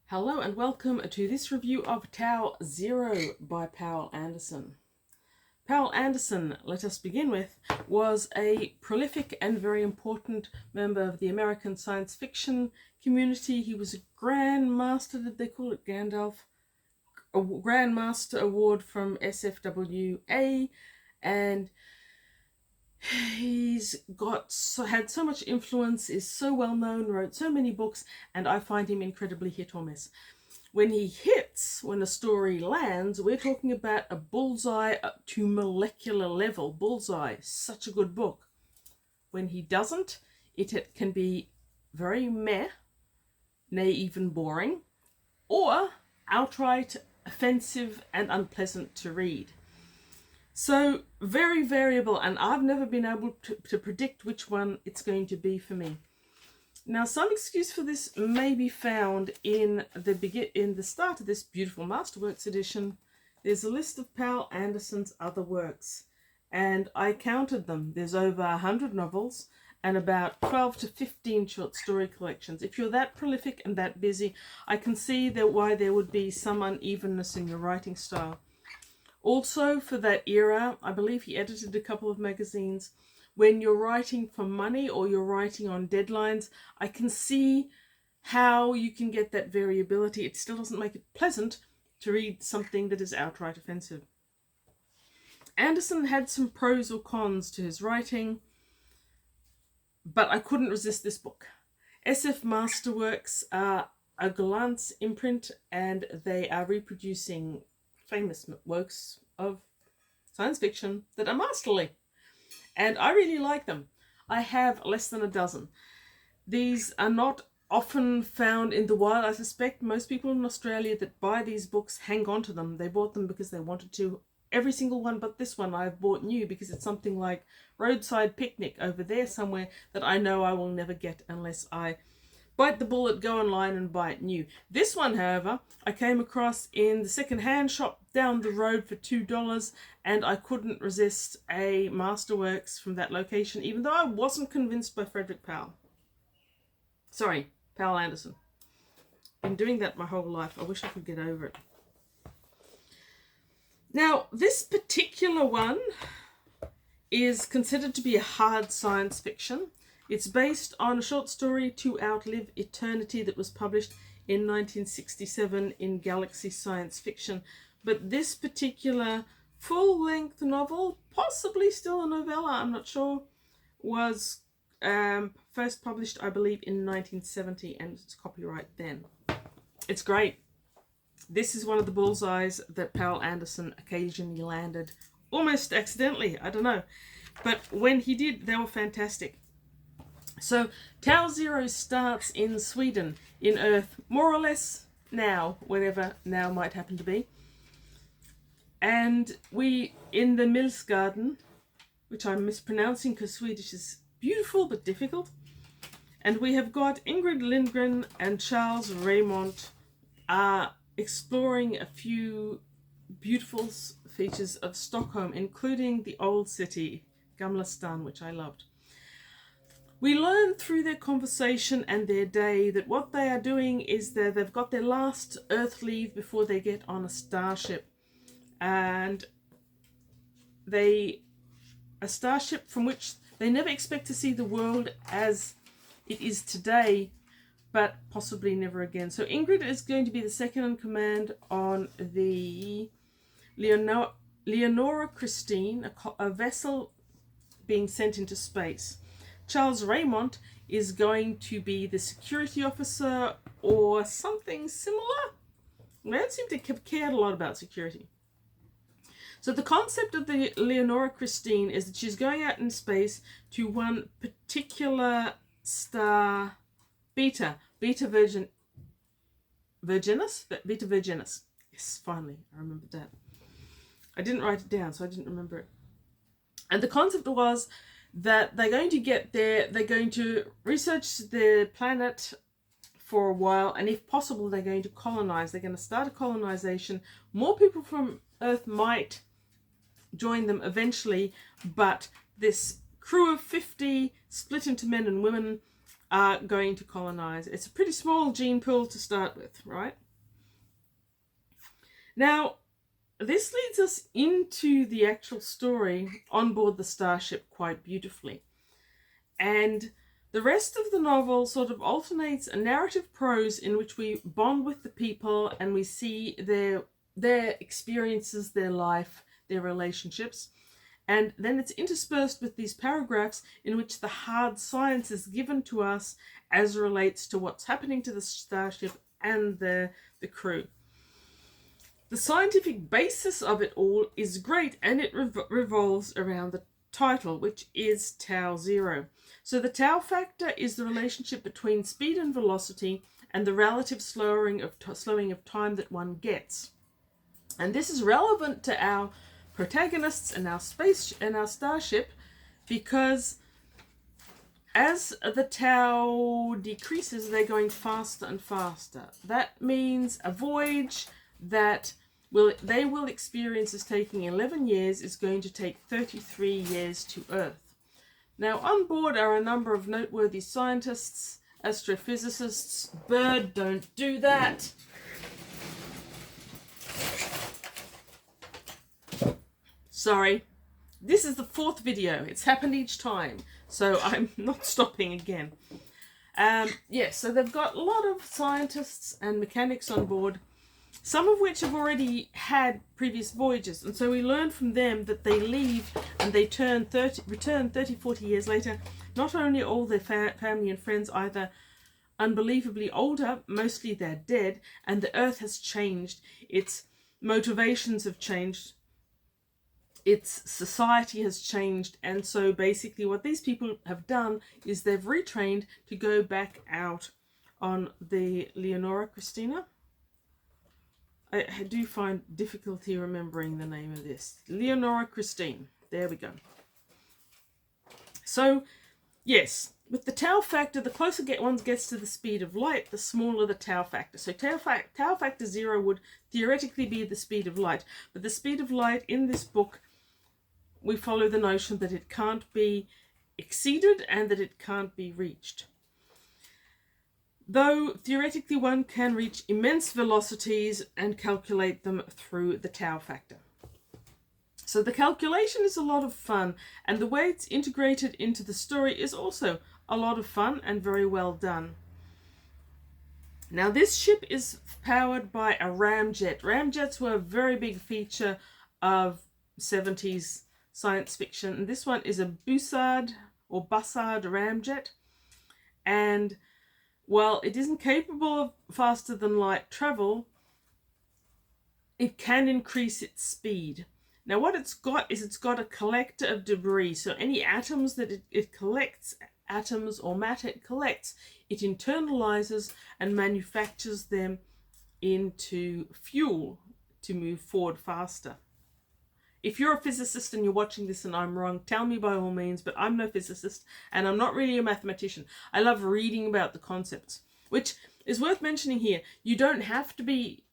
Hello and welcome to this review of Tau Zero by Poul Anderson. Poul Anderson, let us begin with, was a prolific and very important member of the American science fiction community. He was a Grand Master, did they call it Gandalf? A Grand Master Award from SFWA, and he's had so much influence, is so well known, wrote so many books, and I find him incredibly hit or miss. When he hits, when a story lands, we're talking about a bullseye up to molecular level. Bullseye, such a good book. When he doesn't, it can be very meh, nay even boring, or outright offensive and unpleasant to read. So very variable, and I've never been able to predict which one it's going to be for me. Now, some excuse for this may be found in the start of this beautiful Masterworks edition. There's a list of Poul Anderson's other works, and I counted them. There's over 100 novels and about 12 to 15 short story collections. If you're that prolific and that busy, I can see why there would be some unevenness in your writing style. Also, for that era, I believe he edited a couple of magazines. When you're writing for money or you're writing on deadlines, I can see how you can get that variability. It still doesn't make it pleasant to read something that is outright offensive. Anderson had some pros or cons to his writing, but I couldn't resist this book. SF Masterworks are a glance imprint, and they are reproducing famous works of science fiction that are masterly, and I really like them. I have less than a dozen. These are not often found in the wild. I suspect most people in Australia that buy these books hang on to them. They bought them because they wanted to. Every single one but this one I've bought new because it's something like Roadside Picnic over there somewhere that I know I will never get unless I bite the bullet, go online and buy it new. This one, however, I came across in the second-hand shop down the road for $2, and I couldn't resist a Masterworks from that location, even though I wasn't convinced by Poul Anderson. Been doing that my whole life. I wish I could get over it. Now, this particular one is considered to be a hard science fiction. It's based on a short story, To Outlive Eternity, that was published in 1967 in Galaxy Science Fiction. But this particular full-length novel, possibly still a novella, I'm not sure, was first published, I believe, in 1970, and it's copyright then. It's great. This is one of the bullseyes that Poul Anderson occasionally landed, almost accidentally, I don't know. But when he did, they were fantastic. So Tau Zero starts in Sweden, in Earth, more or less now, whatever now might happen to be. And we in the Millsgarden, which I'm mispronouncing because Swedish is beautiful but difficult. And we have got Ingrid Lindgren and Charles Raymond exploring a few beautiful features of Stockholm, including the old city, Gamla stan, which I loved. We learn through their conversation and their day that what they are doing is that they've got their last Earth leave before they get on a starship. And a starship from which they never expect to see the world as it is today, but possibly never again. So Ingrid is going to be the second in command on the Leonora Christine, a vessel being sent into space. Charles Raymond is going to be the security officer or something similar. I don't seem to have cared a lot about security. So the concept of the Leonora Christine is that she's going out in space to one particular star, Beta Virginis. Yes, finally, I remembered that. I didn't write it down, so I didn't remember it. And the concept was that they're going to get there, they're going to research the planet for a while, and if possible, they're going to colonize. They're going to start a colonization. More people from Earth might join them eventually, but this crew of 50 split into men and women are going to colonize. It's a pretty small gene pool to start with, right? Now, this leads us into the actual story on board the starship quite beautifully. And the rest of the novel sort of alternates a narrative prose in which we bond with the people and we see their experiences, their life, their relationships. And then it's interspersed with these paragraphs in which the hard science is given to us as relates to what's happening to the starship and the crew. The scientific basis of it all is great, and it revolves around the title, which is tau zero. So the tau factor is the relationship between speed and velocity and the relative slowing of time that one gets. And this is relevant to our protagonists and our starship, because as the tau decreases, they're going faster and faster. That means a voyage that they will experience as taking 11 years is going to take 33 years to Earth. Now, on board are a number of noteworthy scientists, astrophysicists. Bird, don't do that. Sorry. This is the 4th video. It's happened each time, so I'm not stopping again. Yes, so they've got a lot of scientists and mechanics on board, some of which have already had previous voyages, and so we learn from them that they leave and they return 30, 40 years later. Not only are all their family and friends either unbelievably older, mostly they're dead, and the Earth has changed. Its motivations have changed. Its society has changed, and so basically what these people have done is they've retrained to go back out on the Leonora Christina. I do find difficulty remembering the name of this. Leonora Christine. There we go. So, yes, with the tau factor, the closer one gets to the speed of light, the smaller the tau factor. So tau factor 0 would theoretically be the speed of light. But the speed of light in this book, we follow the notion that it can't be exceeded and that it can't be reached. Though theoretically one can reach immense velocities and calculate them through the tau factor. So the calculation is a lot of fun, and the way it's integrated into the story is also a lot of fun and very well done. Now, this ship is powered by a ramjet. Ramjets were a very big feature of 70s science fiction, and this one is a Bussard ramjet. And while it isn't capable of faster than light travel, it can increase its speed. Now, what it's got is it's got a collector of debris. So any atoms that it collects, atoms or matter it collects, it internalizes and manufactures them into fuel to move forward faster. If you're a physicist and you're watching this and I'm wrong, tell me by all means, but I'm no physicist and I'm not really a mathematician. I love reading about the concepts, which is worth mentioning here. You don't have to be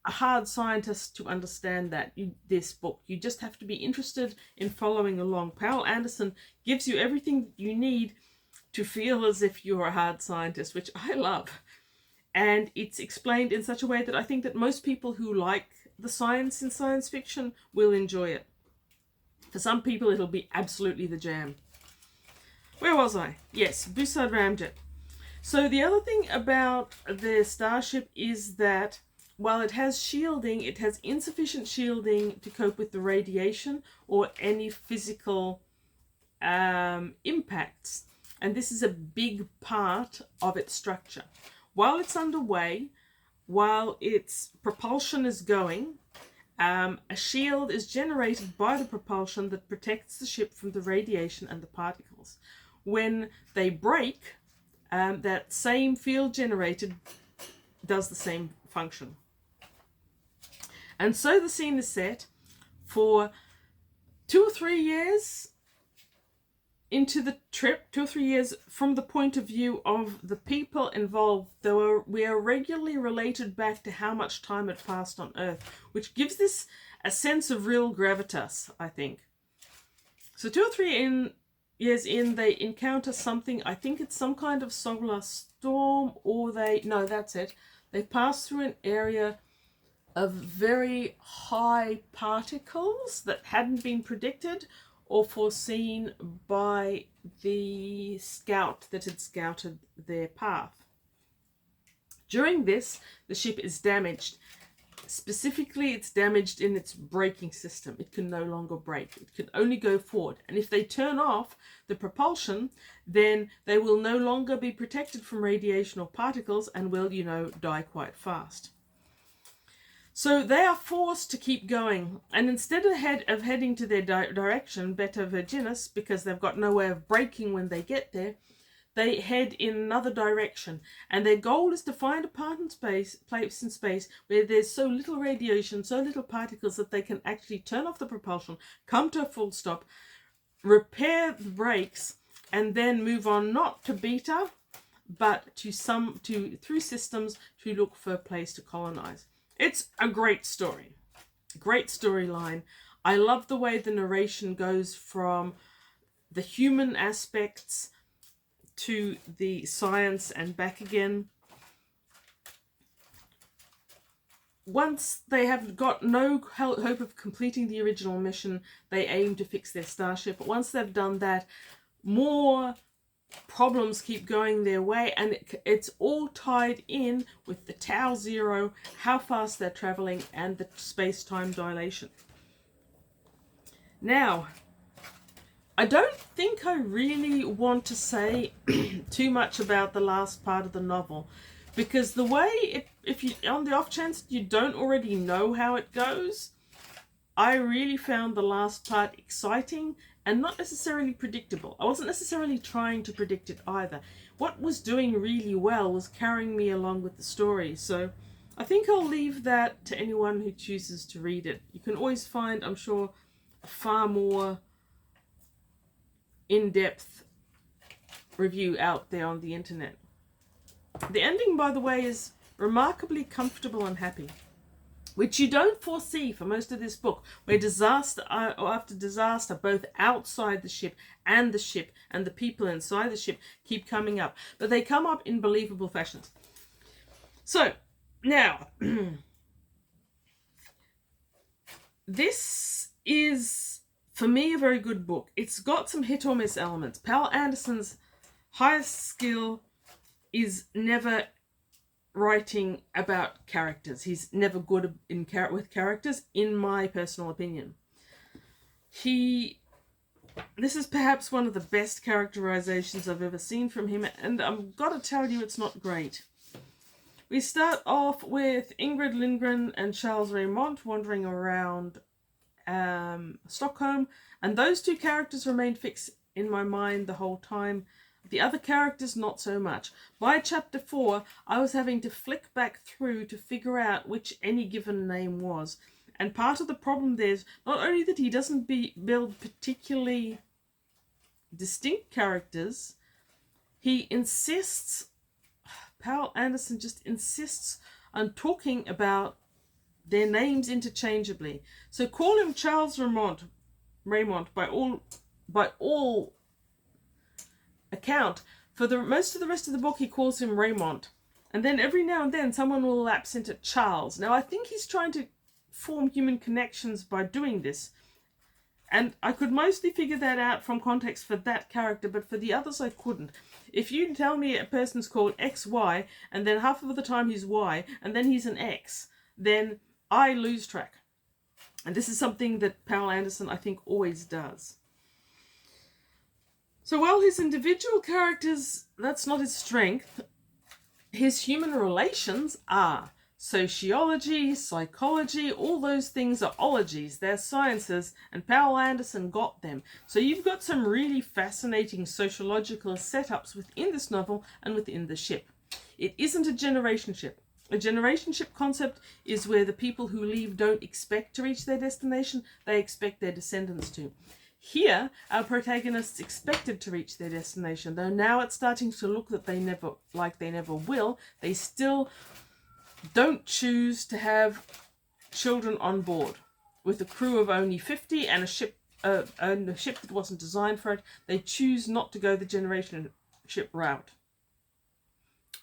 a hard scientist to understand this book. You just have to be interested in following along. Poul Anderson gives you everything you need to feel as if you're a hard scientist, which I love. And it's explained in such a way that I think that most people who like the science in science fiction will enjoy it. For some people, it'll be absolutely the jam. Where was I? Yes, Bussard ramjet. So the other thing about the starship is that while it has shielding, it has insufficient shielding to cope with the radiation or any physical impacts. And this is a big part of its structure. While it's underway, while its propulsion is going, a shield is generated by the propulsion that protects the ship from the radiation and the particles. When they break, that same field generated does the same function. And so the scene is set for 2 or 3 years into the trip, 2 or 3 years from the point of view of the people involved, though we are regularly related back to how much time had passed on Earth, which gives this a sense of real gravitas, I think. So 2 or 3 years in, they encounter something. I think it's some kind of solar storm, or no, that's it. They pass through an area of very high particles that hadn't been predicted or foreseen by the scout that had scouted their path. During this, the ship is damaged. Specifically, it's damaged in its braking system. It can no longer brake. It can only go forward. And if they turn off the propulsion, then they will no longer be protected from radiation or particles and will, die quite fast. So they are forced to keep going. And instead of heading to their direction, Beta Virginis, because they've got no way of braking when they get there, they head in another direction, and their goal is to find a place in space where there's so little radiation, so little particles that they can actually turn off the propulsion, come to a full stop, repair the brakes, and then move on not to Beta, but through systems to look for a place to colonize. It's a great story, great storyline. I love the way the narration goes from the human aspects to the science and back again. Once they have got no hope of completing the original mission, they aim to fix their starship. But once they've done that, more problems keep going their way, and it's all tied in with the Tau Zero, how fast they're traveling, and the space-time dilation. Now, I don't think I really want to say too much about the last part of the novel, because the way if you, on the off chance you don't already know how it goes, I really found the last part exciting and not necessarily predictable. I wasn't necessarily trying to predict it either. What was doing really well was carrying me along with the story. So I think I'll leave that to anyone who chooses to read it. You can always find, I'm sure, a far more in-depth review out there on the internet. The ending, by the way, is remarkably comfortable and happy, which you don't foresee for most of this book, where disaster after disaster, both outside the ship and the people inside the ship keep coming up. But they come up in believable fashions. So, now, this is, for me, a very good book. It's got some hit or miss elements. Poul Anderson's highest skill is never writing about characters. He's never good with characters, in my personal opinion. This is perhaps one of the best characterizations I've ever seen from him, and I've got to tell you, it's not great. We start off with Ingrid Lindgren and Charles Raymond wandering around Stockholm, and those two characters remain fixed in my mind the whole time. The other characters, not so much. By chapter 4, I was having to flick back through to figure out which any given name was. And part of the problem there is not only that he doesn't build particularly distinct characters, he insists, Poul Anderson just insists on talking about their names interchangeably. So call him Charles Raymond by all account. For most of the rest of the book, he calls him Raymond, and then every now and then someone will lapse into Charles. Now, I think he's trying to form human connections by doing this, and I could mostly figure that out from context for that character, but for the others I couldn't. If you tell me a person's called XY, and then half of the time he's Y, and then he's an X, then I lose track. And this is something that Poul Anderson, I think, always does. So while his individual characters, that's not his strength, his human relations are. Sociology, psychology, all those things are ologies. They're sciences, and Poul Anderson got them. So you've got some really fascinating sociological setups within this novel and within the ship. It isn't a generation ship. A generation ship concept is where the people who leave don't expect to reach their destination, they expect their descendants to. Here, our protagonists expected to reach their destination, though now it's starting to look that they never will. They still don't choose to have children on board. With a crew of only 50 and a ship a ship that wasn't designed for it. They choose not to go the generation ship route.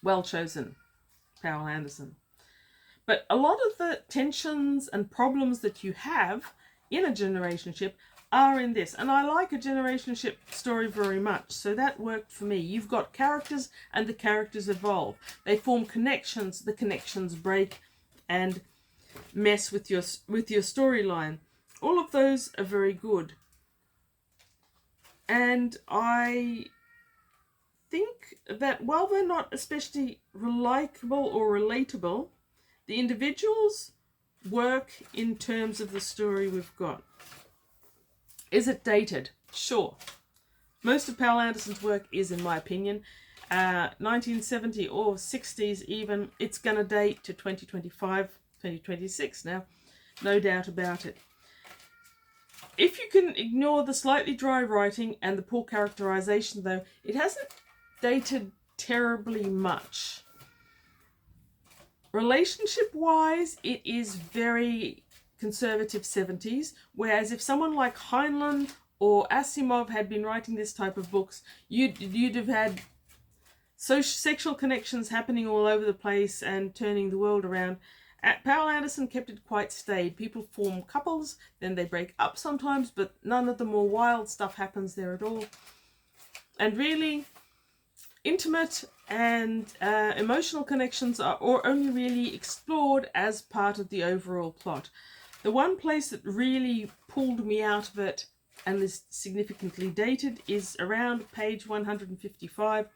Well chosen, Poul Anderson. But a lot of the tensions and problems that you have in a generation ship are in this. And I like a generation ship story very much, so that worked for me. You've got characters and the characters evolve. They form connections, the connections break and mess with your storyline. All of those are very good. And I think that while they're not especially likable or relatable, the individuals work in terms of the story we've got. Is it dated? Sure. Most of Poul Anderson's work is, in my opinion, 1970 or 60s even. It's going to date to 2025, 2026 now. No doubt about it. If you can ignore the slightly dry writing and the poor characterization, though, it hasn't dated terribly much. Relationship-wise, it is very conservative 70s, whereas if someone like Heinlein or Asimov had been writing this type of books, you'd have had sexual connections happening all over the place and turning the world around. Poul Anderson kept it quite staid. People form couples, then they break up sometimes, but none of the more wild stuff happens there at all. And really, intimate and emotional connections are only really explored as part of the overall plot. The one place that really pulled me out of it and is significantly dated is around page 155,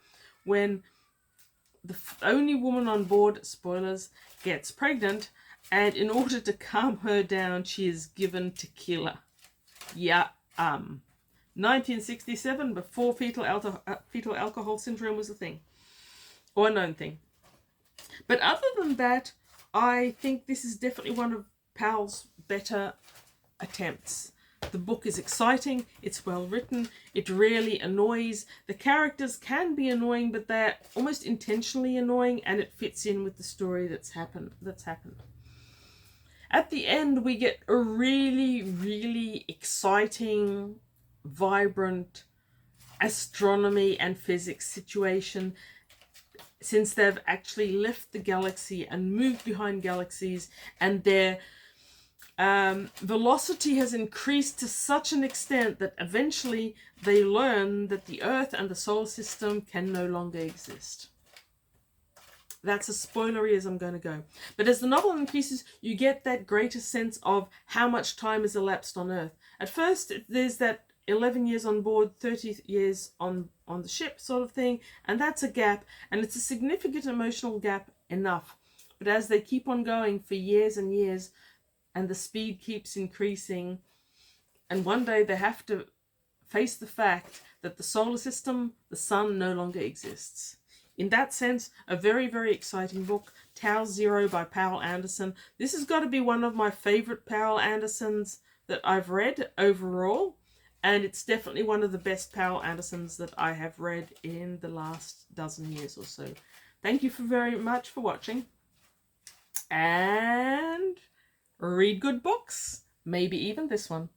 when the only woman on board, spoilers, gets pregnant, and in order to calm her down, she is given tequila. Yeah, 1967, before fetal alcohol syndrome was a thing, or a known thing. But other than that, I think this is definitely one of Poul's better attempts. The book is exciting, it's well written, it really annoys. The characters can be annoying, but they're almost intentionally annoying, and it fits in with the story that's happened. At the end, we get a really, really exciting, vibrant astronomy and physics situation, since they've actually left the galaxy and moved behind galaxies, and their velocity has increased to such an extent that eventually they learn that the Earth and the solar system can no longer exist. That's as spoilery as I'm going to go. But as the novel increases, you get that greater sense of how much time has elapsed on Earth. At first, there's that 11 years on board, 30 years on the ship sort of thing, and that's a gap, and it's a significant emotional gap enough. But as they keep on going for years and years, and the speed keeps increasing, and one day they have to face the fact that the solar system, the sun, no longer exists. In that sense, a very, very exciting book, Tau Zero by Poul Anderson. This has got to be one of my favorite Poul Andersons that I've read overall, and it's definitely one of the best Poul Andersons that I have read in the last dozen years or so. Thank you very much for watching, and read good books, maybe even this one.